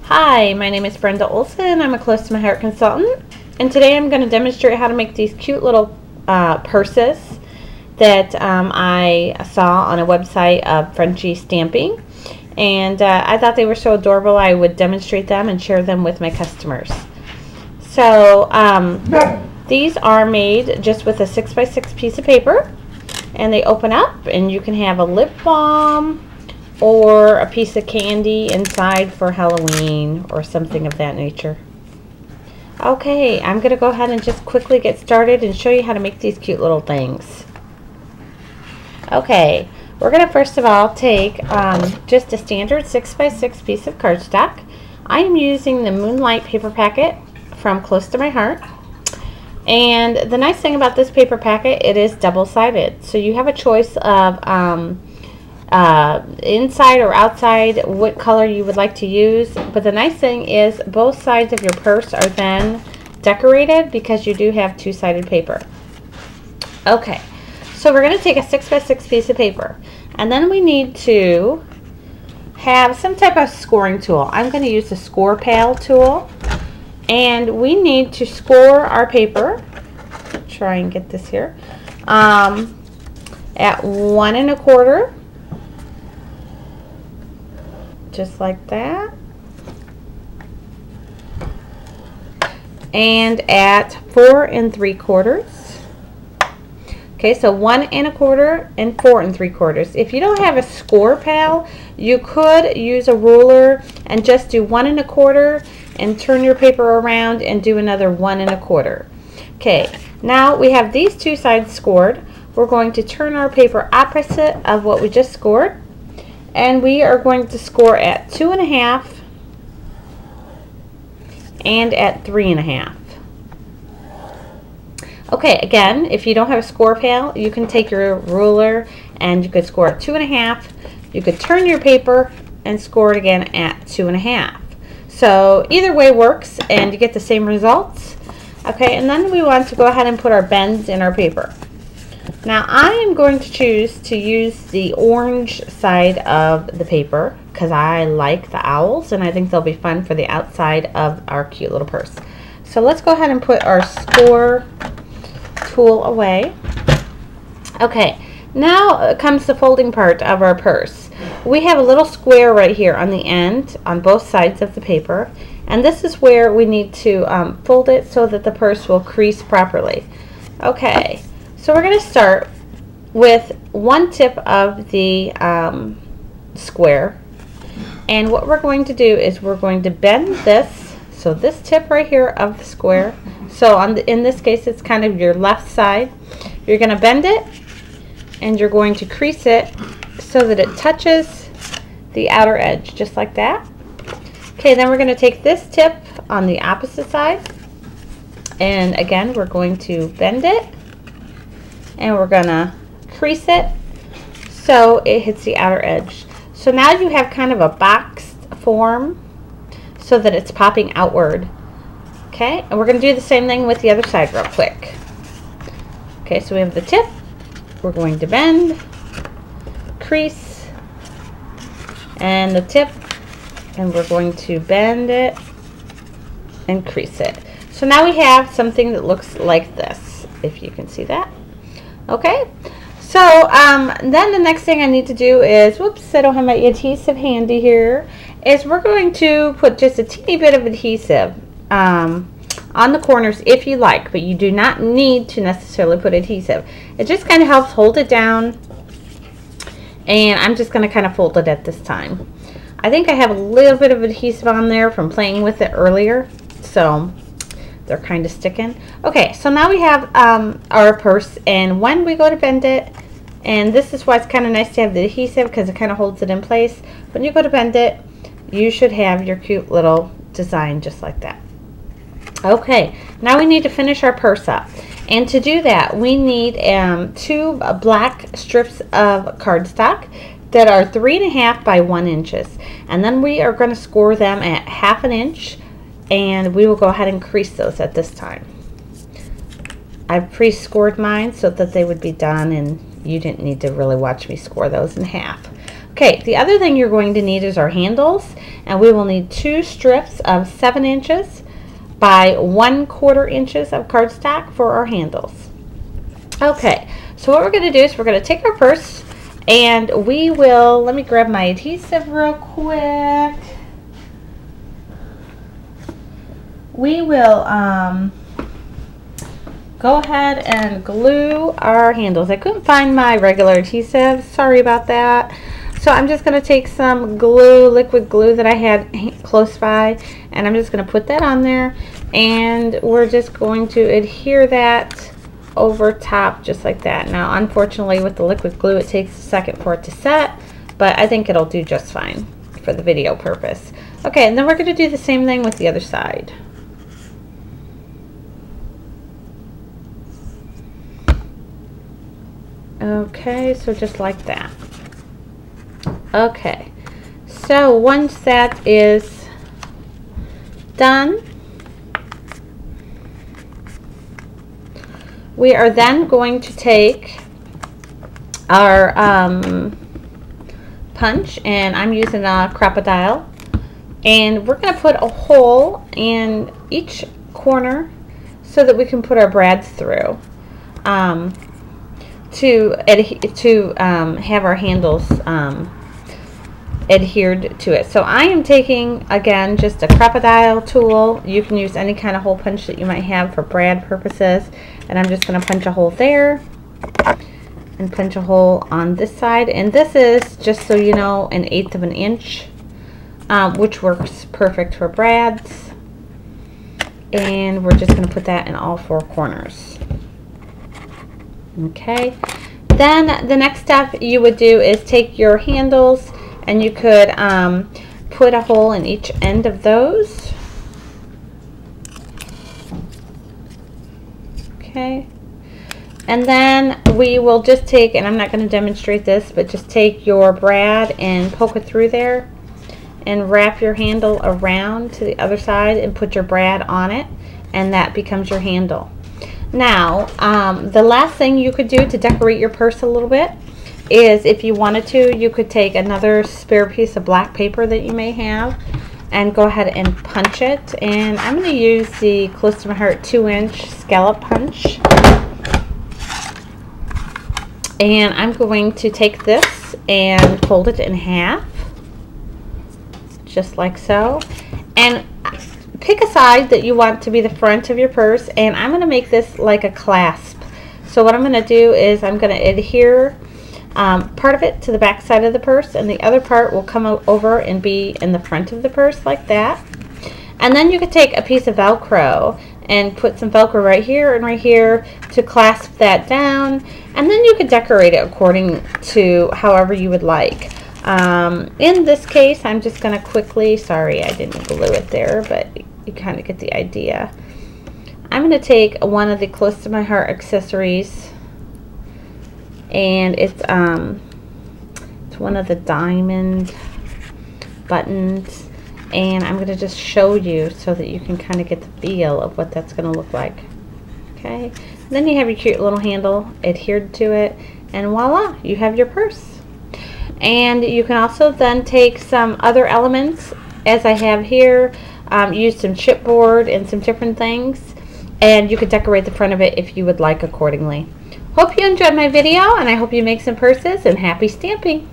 Hi, my name is Brenda Olson. I'm a Close to My Heart consultant, and today I'm going to demonstrate how to make these cute little purses that I saw on a website of Frenchy Stamping, and I thought they were so adorable I would demonstrate them and share them with my customers. So these are made just with a 6x6 piece of paper, and they open up and you can have a lip balm or a piece of candy inside for Halloween or something of that nature. Okay, I'm going to go ahead and just quickly get started and show you how to make these cute little things. Okay, we're going to first of all take just a standard 6x6 piece of cardstock. I am using the Moonlight paper packet from Close to My Heart. And the nice thing about this paper packet, it is double-sided. So you have a choice of inside or outside what color you would like to use, but the nice thing is both sides of your purse are then decorated because you do have two-sided paper. Okay, so we're going to take a 6x6 piece of paper, and then we need to have some type of scoring tool. I'm going to use the Score Pal tool, and we need to score our paper. Try and get this here at 1 1/4. Just like that, and at 4 3/4. Okay, so 1 1/4 and 4 3/4. If you don't have a Score Pal, you could use a ruler and just do 1 1/4 and turn your paper around and do another 1 1/4. Okay, now we have these two sides scored. We're going to turn our paper opposite of what we just scored, and we are going to score at 2 1/2 and at 3 1/2. Okay, again, if you don't have a Score Pal, you can take your ruler and you could score at 2 1/2. You could turn your paper and score it again at 2 1/2. So either way works and you get the same results. Okay, and then we want to go ahead and put our bends in our paper. Now I am going to choose to use the orange side of the paper because I like the owls and I think they'll be fun for the outside of our cute little purse. So let's go ahead and put our score tool away. Okay, now comes the folding part of our purse. We have a little square right here on the end on both sides of the paper, and this is where we need to fold it so that the purse will crease properly. Okay, so we're going to start with one tip of the square, and what we're going to do is we're going to bend this, so this tip right here of the square, so in this case it's kind of your left side, you're going to bend it and you're going to crease it so that it touches the outer edge, just like that. Okay, then we're going to take this tip on the opposite side, and again we're going to bend it and we're gonna crease it so it hits the outer edge. So now you have kind of a boxed form so that it's popping outward. Okay, and we're gonna do the same thing with the other side real quick. Okay, so we have the tip, we're going to bend, crease, and the tip, and we're going to bend it and crease it. So now we have something that looks like this, if you can see that. Okay, so then the next thing I need to do is, whoops, I don't have my adhesive handy here, is we're going to put just a teeny bit of adhesive on the corners if you like, but you do not need to necessarily put adhesive. It just kind of helps hold it down, and I'm just going to kind of fold it at this time. I think I have a little bit of adhesive on there from playing with it earlier, so they're kind of sticking. Okay, so now we have our purse, and when we go to bend it, and this is why it's kind of nice to have the adhesive because it kind of holds it in place. When you go to bend it, you should have your cute little design just like that. Okay, now we need to finish our purse up, and to do that we need 2 black strips of cardstock that are 3 1/2 by 1 inches, and then we are going to score them at 1/2 inch, and we will go ahead and crease those at this time. I've pre-scored mine so that they would be done and you didn't need to really watch me score those in half. Okay, the other thing you're going to need is our handles, and we will need 2 strips of 7 inches by 1/4 inches of cardstock for our handles. Okay, so what we're going to do is we're going to take our purse, and we will, let me grab my adhesive real quick. We will go ahead and glue our handles. I couldn't find my regular adhesive, sorry about that. So I'm just going to take some glue, liquid glue that I had close by, and I'm just going to put that on there, and we're just going to adhere that over top just like that. Now unfortunately with the liquid glue it takes a second for it to set, but I think it'll do just fine for the video purpose. Okay, and then we're going to do the same thing with the other side. Okay, so just like that. Okay, so once that is done, we are then going to take our punch, and I'm using a Crop-A-Dile, and we're going to put a hole in each corner so that we can put our brads through to have our handles adhered to it. So I am taking, again, just a Crop-A-Dile tool. You can use any kind of hole punch that you might have for brad purposes, and I'm just going to punch a hole there and punch a hole on this side, and this is, just so you know, 1/8 of an inch, which works perfect for brads, and we're just going to put that in all 4 corners. Okay, then the next step you would do is take your handles, and you could put a hole in each end of those. Okay, and then we will just take, and I'm not going to demonstrate this, but just take your brad and poke it through there and wrap your handle around to the other side and put your brad on it, and that becomes your handle. Now the last thing you could do to decorate your purse a little bit is, if you wanted to, you could take another spare piece of black paper that you may have and go ahead and punch it. And I'm going to use the Close to My Heart 2-inch scallop punch, and I'm going to take this and fold it in half just like so, and pick a side that you want to be the front of your purse, and I'm going to make this like a clasp. So what I'm going to do is I'm going to adhere part of it to the back side of the purse, and the other part will come over and be in the front of the purse like that. And then you could take a piece of Velcro and put some Velcro right here and right here to clasp that down, and then you could decorate it according to however you would like. In this case, I'm just going to quickly, sorry I didn't glue it there, but you kind of get the idea. I'm going to take one of the Close to My Heart accessories, and it's one of the diamond buttons, and I'm going to just show you so that you can kind of get the feel of what that's going to look like. Okay, then you have your cute little handle adhered to it, and voila, you have your purse. And you can also then take some other elements, as I have here, use some chipboard and some different things, and you could decorate the front of it if you would like accordingly. Hope you enjoyed my video, and I hope you make some purses, and happy stamping!